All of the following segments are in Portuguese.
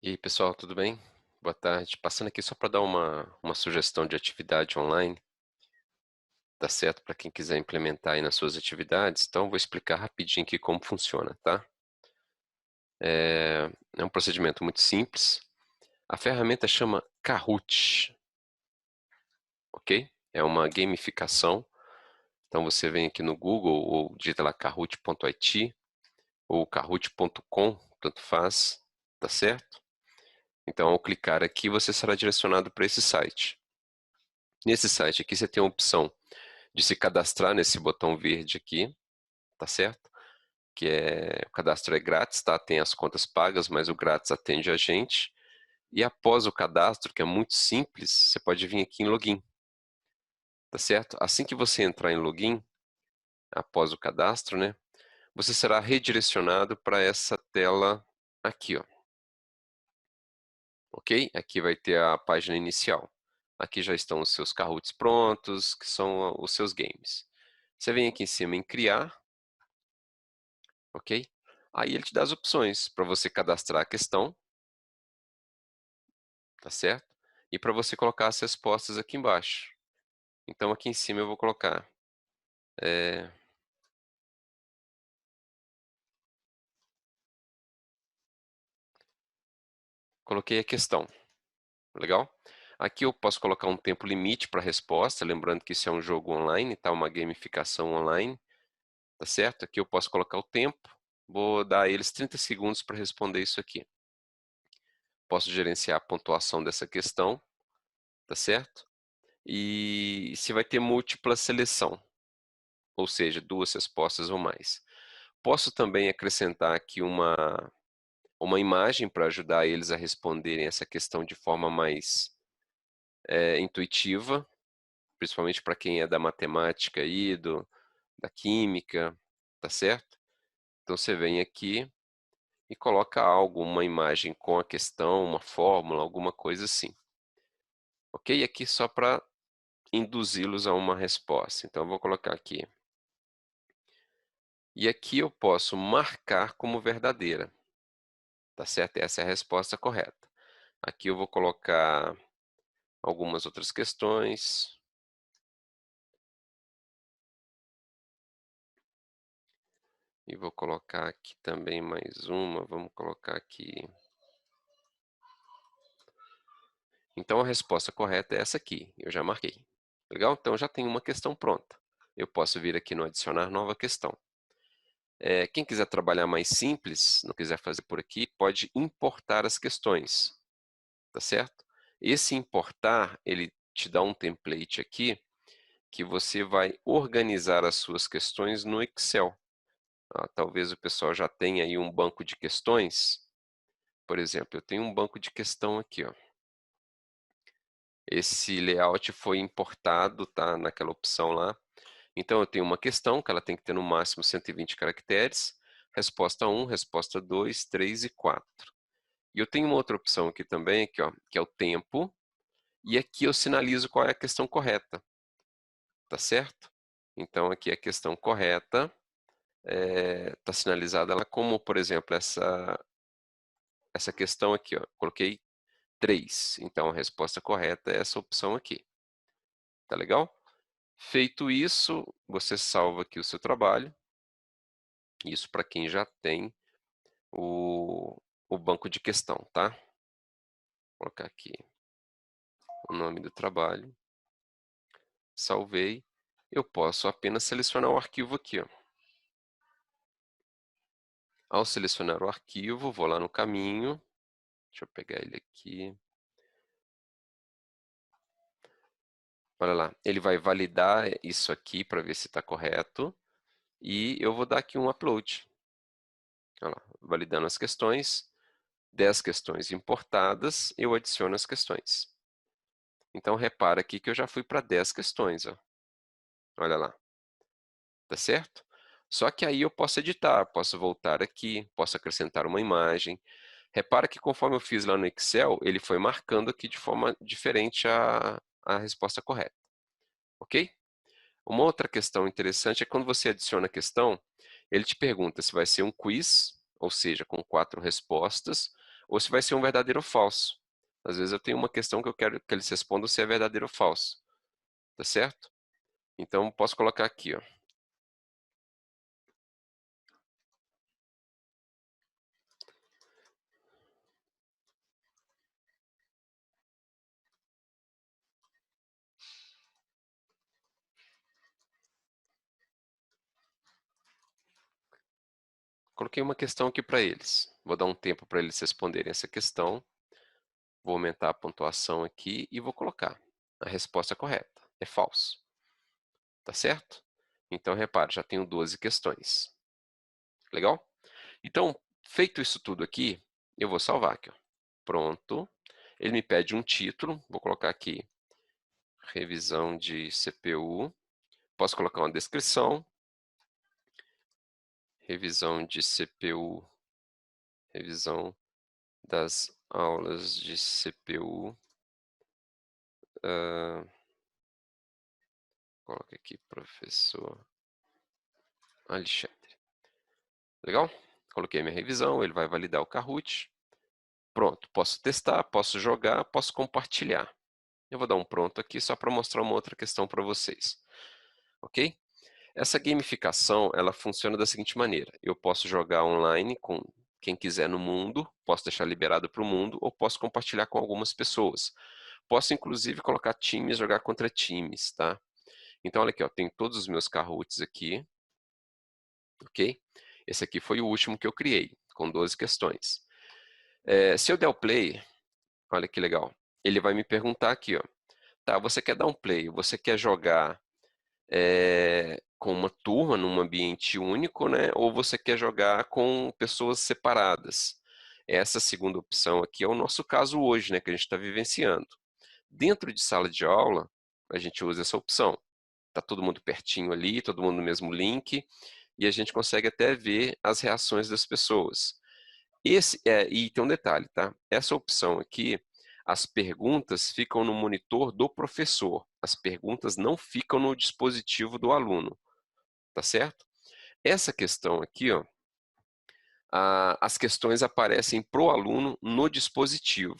E aí, pessoal, tudo bem? Boa tarde. Passando aqui só para dar uma sugestão de atividade online, tá certo? Para quem quiser implementar aí nas suas atividades. Então, vou explicar rapidinho aqui como funciona, tá? É um procedimento muito simples. A ferramenta chama Kahoot, ok? É uma gamificação. Então, você vem aqui no Google ou digita lá kahoot.it ou kahoot.com, tanto faz, tá certo? Então, ao clicar aqui, você será direcionado para esse site. Nesse site aqui você tem a opção de se cadastrar nesse botão verde aqui, tá certo? O cadastro é grátis, tá? Tem as contas pagas, mas o grátis atende a gente. E após o cadastro, que é muito simples, você pode vir aqui em login, tá certo? Assim que você entrar em login, após o cadastro, né? Você será redirecionado para essa tela aqui, ó. Ok? Aqui vai ter a página inicial. Aqui já estão os seus Kahoots prontos, que são os seus games. Você vem aqui em cima em criar, ok? Aí ele te dá as opções para você cadastrar a questão, tá certo? E para você colocar as respostas aqui embaixo. Então aqui em cima eu vou colocar, é, coloquei a questão, legal? Aqui eu posso colocar um tempo limite para a resposta, lembrando que isso é um jogo online, tá? Uma gamificação online, tá certo? Aqui eu posso colocar o tempo, vou dar a eles 30 segundos para responder isso aqui. Posso gerenciar a pontuação dessa questão, tá certo? E se vai ter múltipla seleção, ou seja, duas respostas ou mais. Posso também acrescentar aqui uma imagem para ajudar eles a responderem essa questão de forma mais intuitiva, principalmente para quem é da matemática aí, da química, tá certo? Então você vem aqui e coloca algo, uma imagem com a questão, uma fórmula, alguma coisa assim. Ok? Aqui só para induzi-los a uma resposta. Então eu vou colocar aqui. E aqui eu posso marcar como verdadeira, tá certo? Essa é a resposta correta. Aqui eu vou colocar algumas outras questões. E vou colocar aqui também mais uma. Vamos colocar aqui. Então a resposta correta é essa aqui. Eu já marquei. Legal? Então já tem uma questão pronta. Eu posso vir aqui no adicionar nova questão. Quem quiser trabalhar mais simples, não quiser fazer por aqui, pode importar as questões, tá certo? Esse importar, ele te dá um template aqui que você vai organizar as suas questões no Excel. Talvez o pessoal já tenha aí um banco de questões. Por exemplo, eu tenho um banco de questão aqui, ó. Esse layout foi importado, tá, naquela opção lá. Então eu tenho uma questão que ela tem que ter no máximo 120 caracteres, resposta 1, resposta 2, 3 e 4. E eu tenho uma outra opção aqui também, aqui, ó, que é o tempo, e aqui eu sinalizo qual é a questão correta, tá certo? Então aqui a questão correta está sinalizada lá como, por exemplo, essa questão aqui, ó, coloquei 3. Então a resposta correta é essa opção aqui. Tá legal? Feito isso, você salva aqui o seu trabalho. Isso para quem já tem o banco de questão, tá? Vou colocar aqui o nome do trabalho. Salvei. Eu posso apenas selecionar o arquivo aqui, ó. Ao selecionar o arquivo, vou lá no caminho. Deixa eu pegar ele aqui. Olha lá, ele vai validar isso aqui para ver se está correto. E eu vou dar aqui um upload. Olha lá, validando as questões. 10 questões importadas, eu adiciono as questões. Então, repara aqui que eu já fui para 10 questões. Ó. Olha lá. Tá certo? Só que aí eu posso editar, posso voltar aqui, posso acrescentar uma imagem. Repara que conforme eu fiz lá no Excel, ele foi marcando aqui de forma diferente a resposta correta. Ok? Uma outra questão interessante é quando você adiciona a questão, ele te pergunta se vai ser um quiz, ou seja, com 4 respostas, ou se vai ser um verdadeiro ou falso. Às vezes eu tenho uma questão que eu quero que eles respondam se é verdadeiro ou falso, tá certo? Então, posso colocar aqui, ó. Coloquei uma questão aqui para eles. Vou dar um tempo para eles responderem essa questão. Vou aumentar a pontuação aqui e vou colocar. A resposta correta é falso. Tá certo? Então, repare, já tenho 12 questões. Legal? Então, feito isso tudo aqui, eu vou salvar aqui, ó. Pronto. Ele me pede um título. Vou colocar aqui, revisão de CPU. Posso colocar uma descrição. Revisão de CPU. Revisão das aulas de CPU. Coloca aqui, professor Alexandre. Legal? Coloquei minha revisão, ele vai validar o Kahoot. Pronto, posso testar, posso jogar, posso compartilhar. Eu vou dar um pronto aqui só para mostrar uma outra questão para vocês. Ok? Essa gamificação, ela funciona da seguinte maneira. Eu posso jogar online com quem quiser no mundo, posso deixar liberado para o mundo, ou posso compartilhar com algumas pessoas. Posso, inclusive, colocar times, jogar contra times, tá? Então, olha aqui, ó, tem todos os meus Kahoots aqui, ok? Esse aqui foi o último que eu criei, com 12 questões. Se eu der o play, olha que legal, ele vai me perguntar aqui, ó, tá, você quer dar um play, você quer jogar com uma turma, num ambiente único, né? Ou você quer jogar com pessoas separadas? Essa segunda opção aqui é o nosso caso hoje, né? Que a gente está vivenciando. Dentro de sala de aula, a gente usa essa opção. Tá todo mundo pertinho ali, todo mundo no mesmo link, e a gente consegue até ver as reações das pessoas. E tem um detalhe, tá? Essa opção aqui, as perguntas ficam no monitor do professor. As perguntas não ficam no dispositivo do aluno, tá certo? Essa questão aqui, ó, as questões aparecem para o aluno no dispositivo.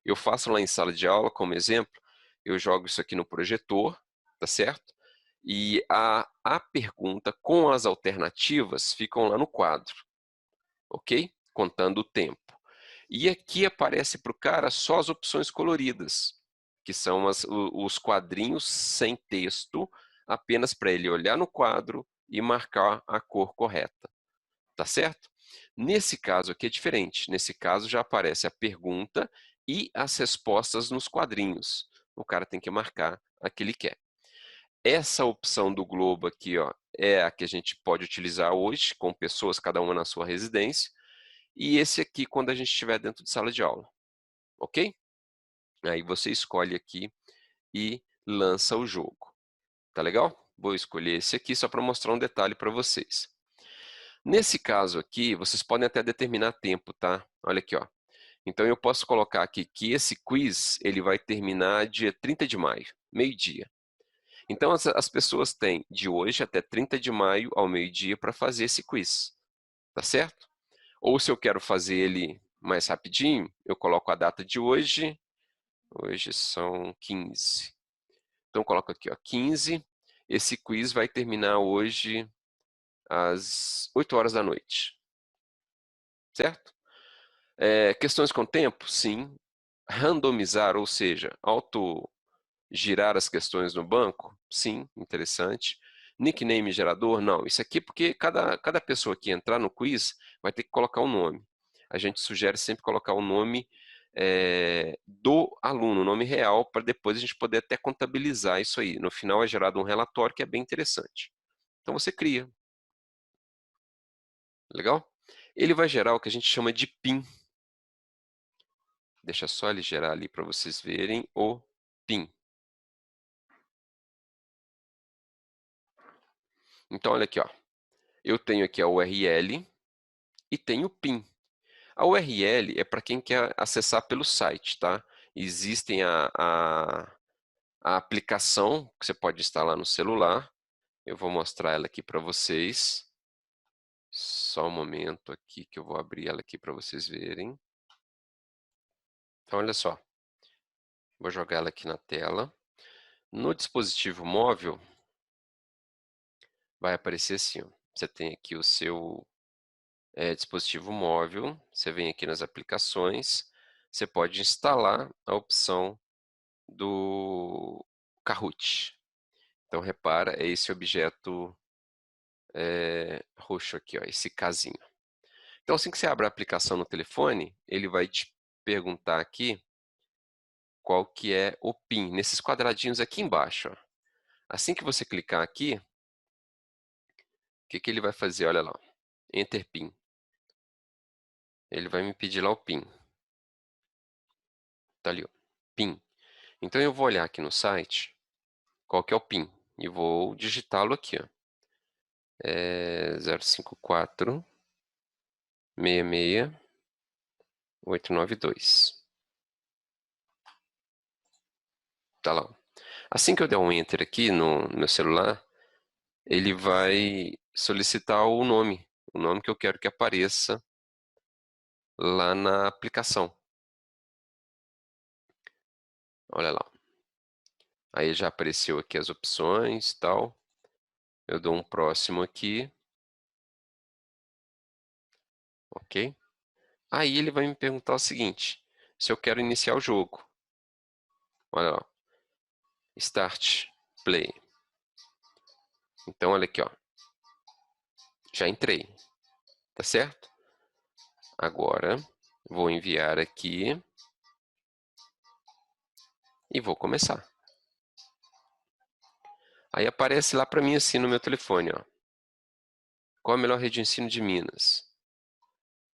Eu faço lá em sala de aula, como exemplo, eu jogo isso aqui no projetor, tá certo? E a pergunta com as alternativas ficam lá no quadro, ok? Contando o tempo. E aqui aparece para o cara só as opções coloridas, que são os quadrinhos sem texto, apenas para ele olhar no quadro e marcar a cor correta. Tá certo? Nesse caso aqui é diferente. Nesse caso já aparece a pergunta e as respostas nos quadrinhos. O cara tem que marcar a que ele quer. Essa opção do globo aqui, ó, é a que a gente pode utilizar hoje, com pessoas, cada uma na sua residência. E esse aqui, quando a gente estiver dentro de sala de aula. Ok? Aí você escolhe aqui e lança o jogo. Tá legal? Vou escolher esse aqui só para mostrar um detalhe para vocês. Nesse caso aqui, vocês podem até determinar tempo, tá? Olha aqui, ó. Então eu posso colocar aqui que esse quiz ele vai terminar dia 30 de maio, meio-dia. Então as pessoas têm de hoje até 30 de maio ao meio-dia para fazer esse quiz, tá certo? Ou se eu quero fazer ele mais rapidinho, eu coloco a data de hoje. Hoje são 15. Então eu coloco aqui, ó, 15. Esse quiz vai terminar hoje às 8 horas da noite, certo? Questões com tempo? Sim. Randomizar, ou seja, auto-girar as questões no banco? Sim, interessante. Nickname gerador? Não. Isso aqui porque cada pessoa que entrar no quiz vai ter que colocar um nome. A gente sugere sempre colocar o nome do aluno, o nome real, para depois a gente poder até contabilizar isso aí. No final é gerado um relatório que é bem interessante. Então você cria. Legal? Ele vai gerar o que a gente chama de PIN. Deixa só ele gerar ali para vocês verem o PIN. Então, olha aqui, ó. Eu tenho aqui a URL e tenho o PIN. A URL é para quem quer acessar pelo site, tá? Existem a aplicação que você pode instalar no celular. Eu vou mostrar ela aqui para vocês. Só um momento aqui que eu vou abrir ela aqui para vocês verem. Então, olha só, vou jogar ela aqui na tela. No dispositivo móvel, vai aparecer assim, ó. Você tem aqui o seu dispositivo móvel, você vem aqui nas aplicações, você pode instalar a opção do Kahoot. Então, repara, é esse objeto roxo aqui, ó, esse casinho. Então, assim que você abre a aplicação no telefone, ele vai te perguntar aqui qual que é o PIN, nesses quadradinhos aqui embaixo, ó. Assim que você clicar aqui, o que que ele vai fazer? Olha lá, ó. Enter PIN. Ele vai me pedir lá o PIN. Tá ali, ó, PIN. Então eu vou olhar aqui no site qual que é o PIN e vou digitá-lo aqui, ó. 054 66 892. Tá lá, ó. Assim que eu der um enter aqui no meu celular, ele vai solicitar o nome que eu quero que apareça lá na aplicação. Olha lá. Aí já apareceu aqui as opções e tal. Eu dou um próximo aqui, ok? Aí ele vai me perguntar o seguinte, se eu quero iniciar o jogo. Olha lá, Start, Play. Então olha aqui, ó, já entrei, tá certo? Agora vou enviar aqui e vou começar. Aí aparece lá para mim assim no meu telefone, ó. Qual a melhor rede de ensino de Minas?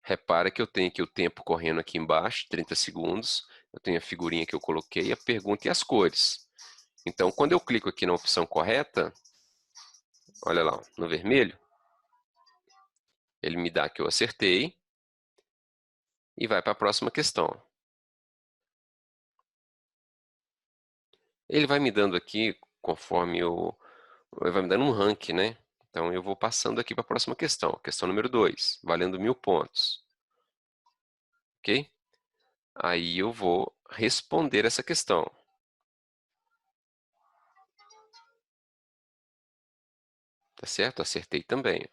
Repara que eu tenho aqui o tempo correndo aqui embaixo, 30 segundos. Eu tenho a figurinha que eu coloquei, a pergunta e as cores. Então, quando eu clico aqui na opção correta, olha lá, ó, no vermelho, ele me dá que eu acertei e vai para a próxima questão. Ele vai me dando aqui, conforme ele vai me dando um ranking, né? Então, eu vou passando aqui para a próxima questão. Questão número 2, valendo 1000 pontos. Ok? Aí eu vou responder essa questão. Tá certo? Acertei também.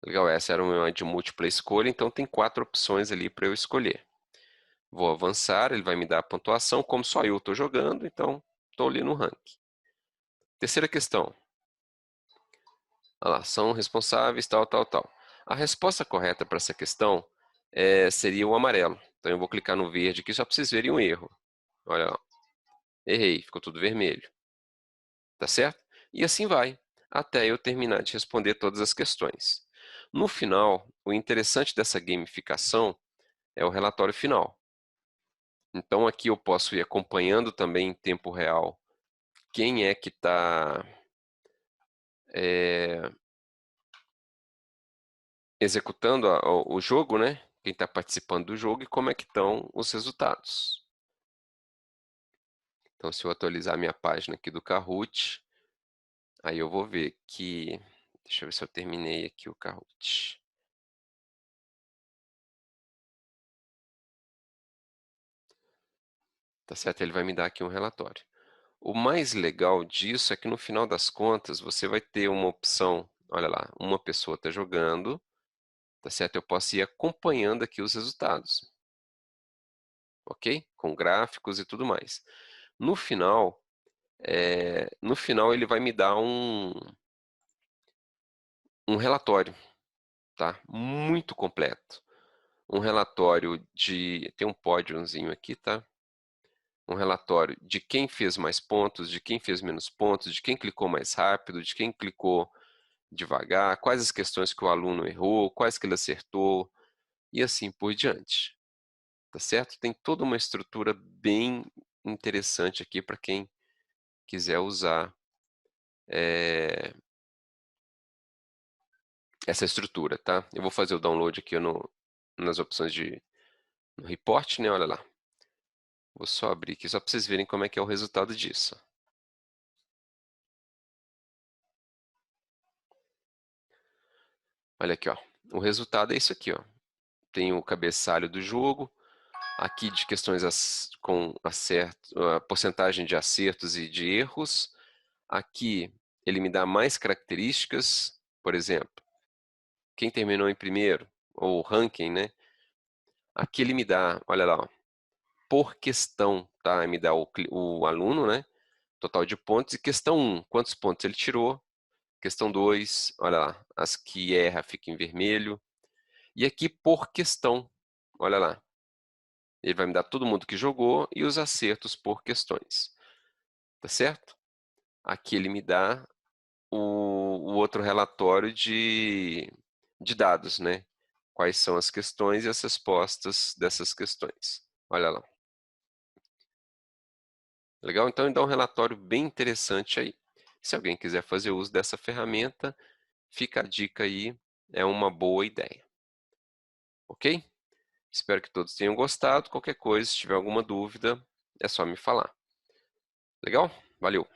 Legal, essa era uma de múltipla escolha, então tem 4 opções ali para eu escolher. Vou avançar, ele vai me dar a pontuação, como só eu estou jogando, então estou ali no ranking. Terceira questão. Olha lá, são responsáveis, tal, tal, tal. A resposta correta para essa questão seria o amarelo. Então eu vou clicar no verde aqui só para vocês verem um erro. Olha lá, errei, ficou tudo vermelho. Tá certo? E assim vai, até eu terminar de responder todas as questões. No final, o interessante dessa gamificação é o relatório final. Então aqui eu posso ir acompanhando também em tempo real quem é que está executando o jogo, né? Quem está participando do jogo e como é que estão os resultados. Então, se eu atualizar minha página aqui do Kahoot, aí eu vou ver que... Deixa eu ver se eu terminei aqui o Kahoot. Tá certo? Ele vai me dar aqui um relatório. O mais legal disso é que no final das contas você vai ter uma opção, olha lá, uma pessoa está jogando, tá certo? Eu posso ir acompanhando aqui os resultados, ok? Com gráficos e tudo mais. No final, ele vai me dar um relatório, tá? Muito completo. Um relatório tem um pódiozinho aqui, tá? Um relatório de quem fez mais pontos, de quem fez menos pontos, de quem clicou mais rápido, de quem clicou devagar, quais as questões que o aluno errou, quais que ele acertou, e assim por diante. Tá certo? Tem toda uma estrutura bem interessante aqui para quem quiser usar essa estrutura, tá? Eu vou fazer o download aqui nas opções no report, né? Olha lá. Vou só abrir aqui só para vocês verem como é que é o resultado disso. Olha aqui, ó. O resultado é isso aqui, ó. Tem o cabeçalho do jogo, aqui de questões com a porcentagem de acertos e de erros. Aqui ele me dá mais características, por exemplo, quem terminou em primeiro, ou ranking, né? Aqui ele me dá, olha lá, ó, por questão, tá? Me dá o aluno, né? Total de pontos. E questão 1, quantos pontos ele tirou? Questão 2, olha lá, as que erra fica em vermelho. E aqui por questão, olha lá. Ele vai me dar todo mundo que jogou e os acertos por questões. Tá certo? Aqui ele me dá o outro relatório de dados, né? Quais são as questões e as respostas dessas questões. Olha lá. Legal? Então, ele dá um relatório bem interessante aí. Se alguém quiser fazer uso dessa ferramenta, fica a dica aí, é uma boa ideia. Ok? Espero que todos tenham gostado. Qualquer coisa, se tiver alguma dúvida, é só me falar. Legal? Valeu!